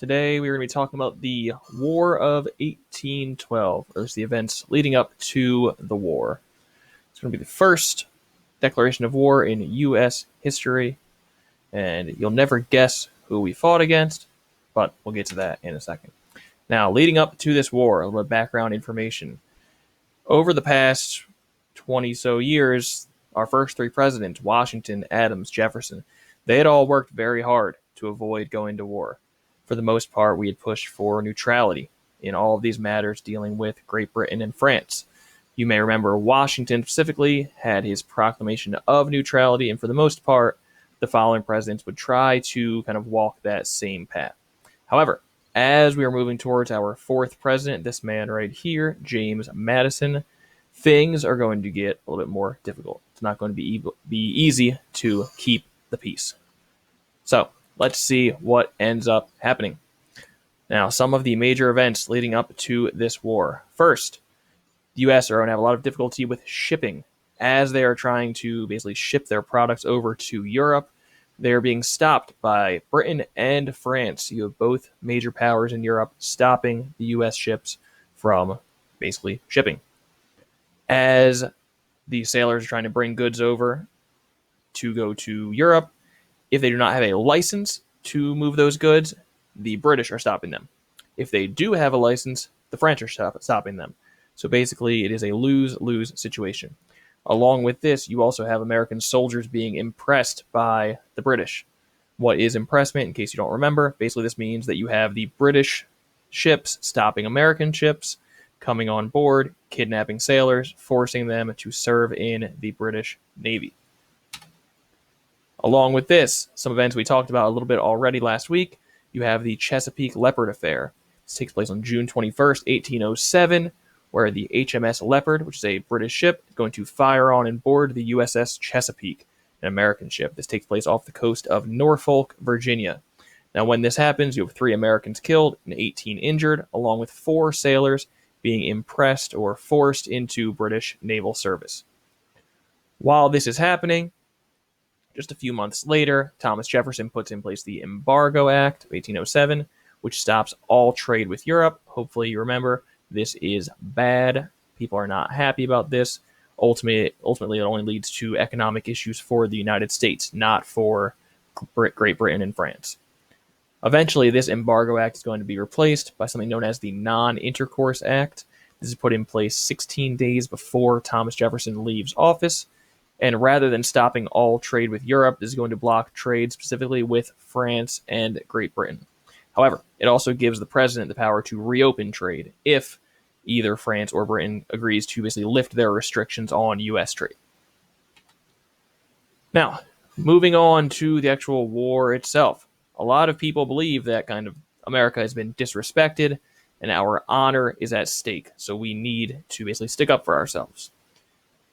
Today we are going to be talking about the War of 1812, or the events leading up to the war. It's going to be the first declaration of war in U.S. history, and you'll never guess who we fought against, but we'll get to that in a second. Now, leading up to this war, a little bit of background information. Over the past 20 so years, our first three presidents, Washington, Adams, Jefferson, they had all worked very hard to avoid going to war. For the most part, we had pushed for neutrality in all of these matters dealing with Great Britain and France. You may remember Washington specifically had his proclamation of neutrality, and for the most part, the following presidents would try to kind of walk that same path. However, as we are moving towards our fourth president, this man right here, James Madison, things are going to get a little bit more difficult. It's not going to be easy to keep the peace. So, let's see what ends up happening. Now, some of the major events leading up to this war. First, the U.S. are going to have a lot of difficulty with shipping. As they are trying to basically ship their products over to Europe, they're being stopped by Britain and France. You have both major powers in Europe stopping the U.S. ships from basically shipping. As the sailors are trying to bring goods over to go to Europe, if they do not have a license to move those goods, the British are stopping them. If they do have a license, the French are stopping them. So basically, it is a lose-lose situation. Along with this, you also have American soldiers being impressed by the British. What is impressment, in case you don't remember? Basically, this means that you have the British ships stopping American ships, coming on board, kidnapping sailors, forcing them to serve in the British Navy. Along with this, some events we talked about a little bit already last week, you have the Chesapeake Leopard Affair. This takes place on June 21st, 1807, where the HMS Leopard, which is a British ship, is going to fire on and board the USS Chesapeake, an American ship. This takes place off the coast of Norfolk, Virginia. Now, when this happens, you have 3 Americans killed and 18 injured, along with 4 sailors being impressed or forced into British naval service. While this is happening, just a few months later, Thomas Jefferson puts in place the Embargo Act of 1807, which stops all trade with Europe. Hopefully you remember, this is bad. People are not happy about this. Ultimately, it only leads to economic issues for the United States, not for Great Britain and France. Eventually, this Embargo Act is going to be replaced by something known as the Non-Intercourse Act. This is put in place 16 days before Thomas Jefferson leaves office. And rather than stopping all trade with Europe, this is going to block trade specifically with France and Great Britain. However, it also gives the president the power to reopen trade if either France or Britain agrees to basically lift their restrictions on U.S. trade. Now, moving on to the actual war itself. A lot of people believe that kind of America has been disrespected and our honor is at stake. So we need to basically stick up for ourselves.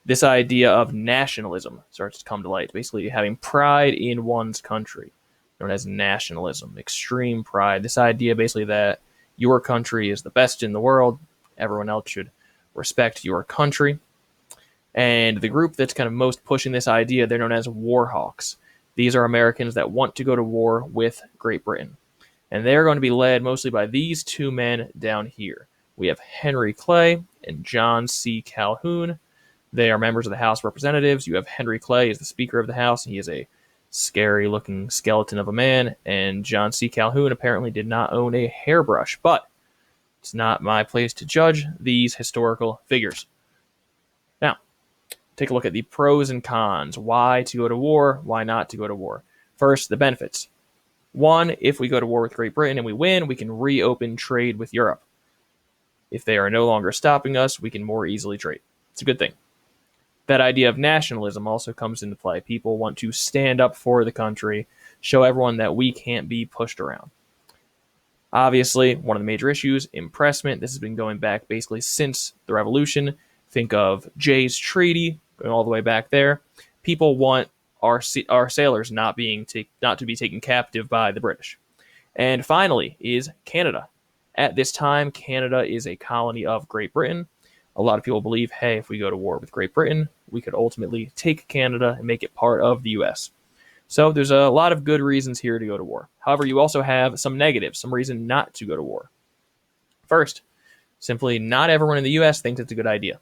This idea of nationalism starts to come to light, basically having pride in one's country, known as nationalism, extreme pride. This idea basically that your country is the best in the world, everyone else should respect your country. And the group that's kind of most pushing this idea, they're known as war hawks. These are Americans that want to go to war with Great Britain. And they're going to be led mostly by these 2 men down here. We have Henry Clay and John C. Calhoun. They are members of the House of Representatives. You have Henry Clay as the Speaker of the House, and he is a scary-looking skeleton of a man. And John C. Calhoun apparently did not own a hairbrush, but it's not my place to judge these historical figures. Now, take a look at the pros and cons. Why to go to war? Why not to go to war? First, the benefits. 1, if we go to war with Great Britain and we win, we can reopen trade with Europe. If they are no longer stopping us, we can more easily trade. It's a good thing. That idea of nationalism also comes into play. People want to stand up for the country, show everyone that we can't be pushed around. Obviously, one of the major issues, impressment. This has been going back basically since the Revolution. Think of Jay's Treaty, going all the way back there. People want our sailors not to be taken captive by the British. And finally is Canada. At this time, Canada is a colony of Great Britain. A lot of people believe, hey, if we go to war with Great Britain, we could ultimately take Canada and make it part of the U.S. So there's a lot of good reasons here to go to war. However, you also have some negatives, some reason not to go to war. First, simply not everyone in the U.S. thinks it's a good idea.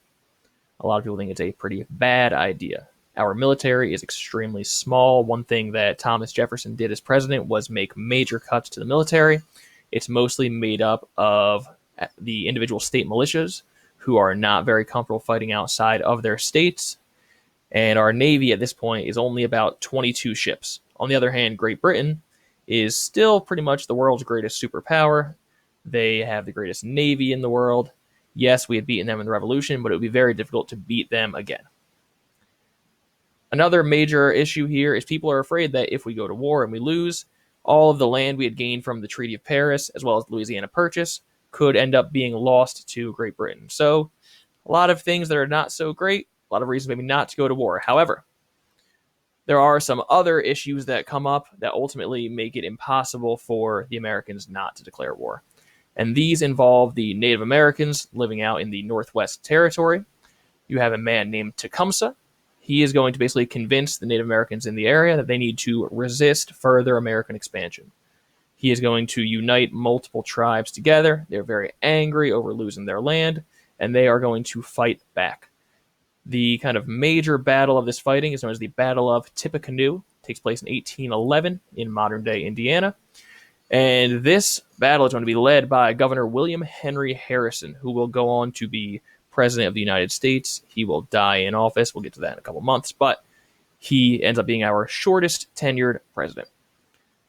A lot of people think it's a pretty bad idea. Our military is extremely small. One thing that Thomas Jefferson did as president was make major cuts to the military. It's mostly made up of the individual state militias who are not very comfortable fighting outside of their states. And our Navy at this point is only about 22 ships. On the other hand, Great Britain is still pretty much the world's greatest superpower. They have the greatest Navy in the world. Yes, we had beaten them in the Revolution, but it would be very difficult to beat them again. Another major issue here is people are afraid that if we go to war and we lose, all of the land we had gained from the Treaty of Paris, as well as the Louisiana Purchase, could end up being lost to Great Britain. So a lot of things that are not so great, a lot of reasons maybe not to go to war. However, there are some other issues that come up that ultimately make it impossible for the Americans not to declare war. And these involve the Native Americans living out in the Northwest Territory. You have a man named Tecumseh. He is going to basically convince the Native Americans in the area that they need to resist further American expansion. He is going to unite multiple tribes together. They're very angry over losing their land, and they are going to fight back. The kind of major battle of this fighting is known as the Battle of Tippecanoe. It takes place in 1811 in modern-day Indiana. And this battle is going to be led by Governor William Henry Harrison, who will go on to be President of the United States. He will die in office. We'll get to that in a couple months, but he ends up being our shortest tenured president.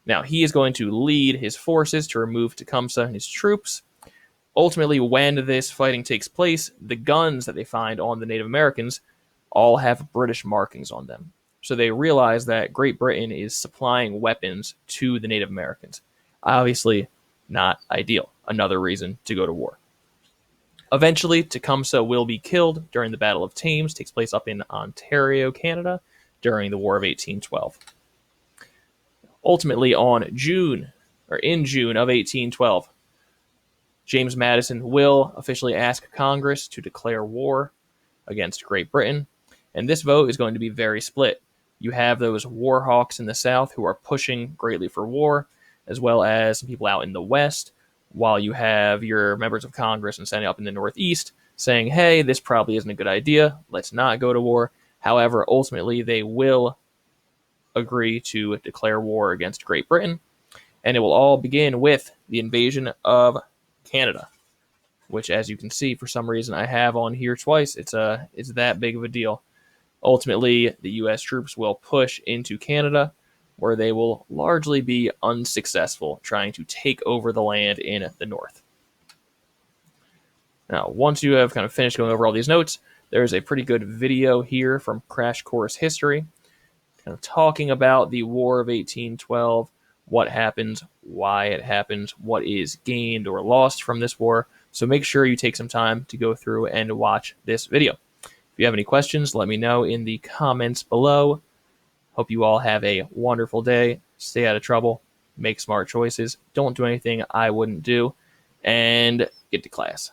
Now, he is going to lead his forces to remove Tecumseh and his troops. Ultimately, when this fighting takes place, the guns that they find on the Native Americans all have British markings on them. So they realize that Great Britain is supplying weapons to the Native Americans. Obviously, not ideal. Another reason to go to war. Eventually, Tecumseh will be killed during the Battle of Thames. It takes place up in Ontario, Canada, during the War of 1812. Ultimately, in June of 1812, James Madison will officially ask Congress to declare war against Great Britain, and this vote is going to be very split. You have those war hawks in the South who are pushing greatly for war, as well as some people out in the West, while you have your members of Congress and Senate up in the Northeast saying, hey, this probably isn't a good idea, let's not go to war. However, ultimately, they will agree to declare war against Great Britain, and it will all begin with the invasion of Canada, which, as you can see, for some reason I have on here twice. It's that big of a deal. Ultimately, the U.S. troops will push into Canada, where they will largely be unsuccessful trying to take over the land in the north. Now, once you have kind of finished going over all these notes, there's a pretty good video here from Crash Course History, kind of talking about the War of 1812, what happened, why it happened, what is gained or lost from this war. So make sure you take some time to go through and watch this video. If you have any questions, let me know in the comments below. Hope you all have a wonderful day. Stay out of trouble. Make smart choices. Don't do anything I wouldn't do. And get to class.